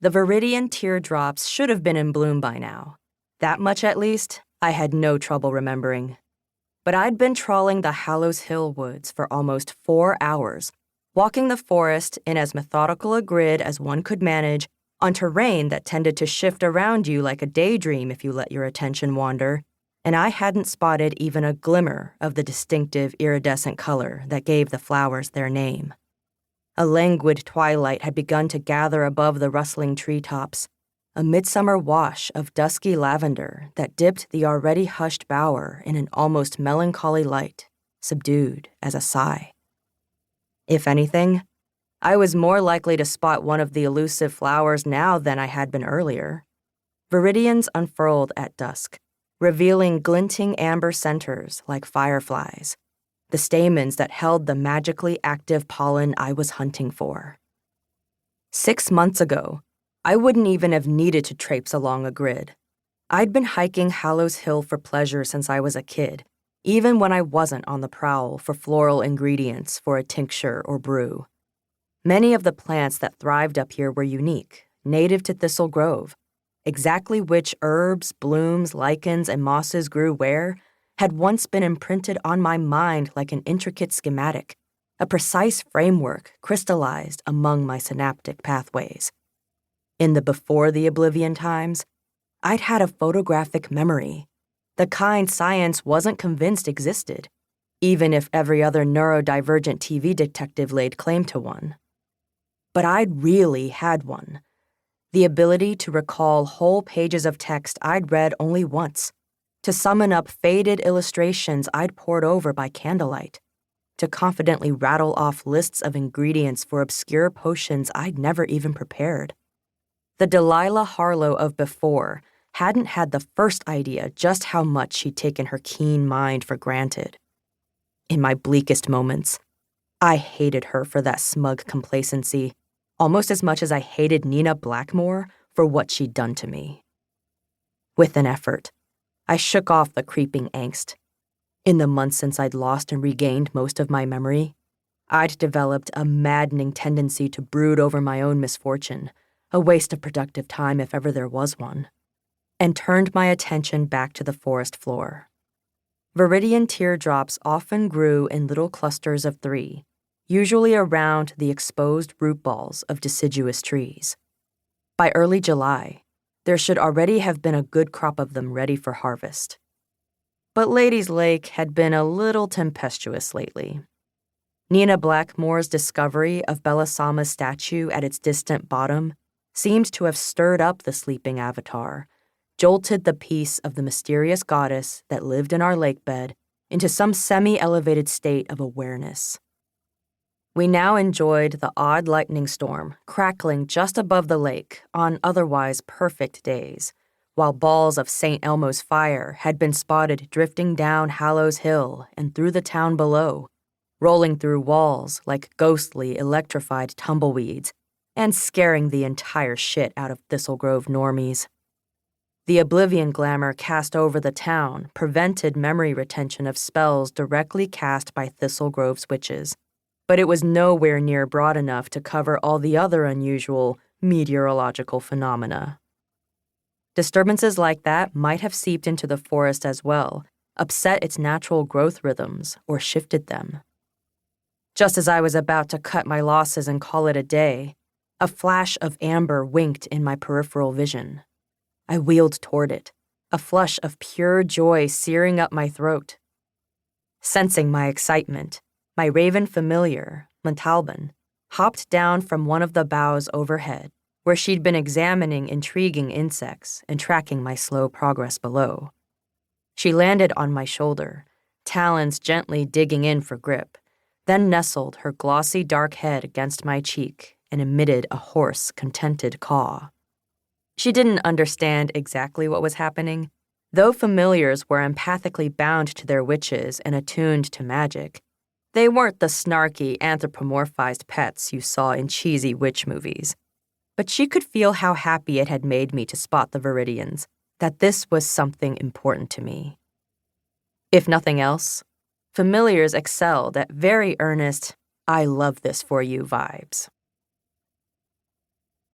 The viridian teardrops should have been in bloom by now. That much, at least, I had no trouble remembering. But I'd been trawling the Hallows Hill woods for almost 4 hours, walking the forest in as methodical a grid as one could manage on terrain that tended to shift around you like a daydream if you let your attention wander, and I hadn't spotted even a glimmer of the distinctive iridescent color that gave the flowers their name. A languid twilight had begun to gather above the rustling treetops, a midsummer wash of dusky lavender that dipped the already hushed bower in an almost melancholy light, subdued as a sigh. If anything, I was more likely to spot one of the elusive flowers now than I had been earlier. Viridians unfurled at dusk, revealing glinting amber centers like fireflies, the stamens that held the magically active pollen I was hunting for. 6 months ago, I wouldn't even have needed to traipse along a grid. I'd been hiking Hallows Hill for pleasure since I was a kid, even when I wasn't on the prowl for floral ingredients for a tincture or brew. Many of the plants that thrived up here were unique, native to Thistle Grove. Exactly which herbs, blooms, lichens, and mosses grew where had once been imprinted on my mind like an intricate schematic, a precise framework crystallized among my synaptic pathways. In the before the oblivion times, I'd had a photographic memory, the kind science wasn't convinced existed, even if every other neurodivergent TV detective laid claim to one. But I'd really had one. The ability to recall whole pages of text I'd read only once, to summon up faded illustrations I'd pored over by candlelight, to confidently rattle off lists of ingredients for obscure potions I'd never even prepared. The Delilah Harlow of before hadn't had the first idea just how much she'd taken her keen mind for granted. In my bleakest moments, I hated her for that smug complacency, almost as much as I hated Nina Blackmore for what she'd done to me. With an effort, I shook off the creeping angst. In the months since I'd lost and regained most of my memory, I'd developed a maddening tendency to brood over my own misfortune, a waste of productive time if ever there was one, and turned my attention back to the forest floor. Viridian teardrops often grew in little clusters of 3, usually around the exposed root balls of deciduous trees. By early July, there should already have been a good crop of them ready for harvest. But Lady's Lake had been a little tempestuous lately. Nina Blackmore's discovery of Belisama's statue at its distant bottom seemed to have stirred up the sleeping avatar, jolted the peace of the mysterious goddess that lived in our lakebed into some semi-elevated state of awareness. We now enjoyed the odd lightning storm crackling just above the lake on otherwise perfect days, while balls of St. Elmo's fire had been spotted drifting down Hallows Hill and through the town below, rolling through walls like ghostly electrified tumbleweeds and scaring the entire shit out of Thistle Grove normies. The oblivion glamour cast over the town prevented memory retention of spells directly cast by Thistle Grove's witches, but it was nowhere near broad enough to cover all the other unusual meteorological phenomena. Disturbances like that might have seeped into the forest as well, upset its natural growth rhythms, or shifted them. Just as I was about to cut my losses and call it a day, a flash of amber winked in my peripheral vision. I wheeled toward it, a flush of pure joy searing up my throat. Sensing my excitement, my raven familiar, Montalban, hopped down from one of the boughs overhead, where she'd been examining intriguing insects and tracking my slow progress below. She landed on my shoulder, talons gently digging in for grip, then nestled her glossy dark head against my cheek and emitted a hoarse, contented caw. She didn't understand exactly what was happening. Though familiars were empathically bound to their witches and attuned to magic, they weren't the snarky, anthropomorphized pets you saw in cheesy witch movies. But she could feel how happy it had made me to spot the Viridians, that this was something important to me. If nothing else, familiars excelled at very earnest, I love this for you vibes.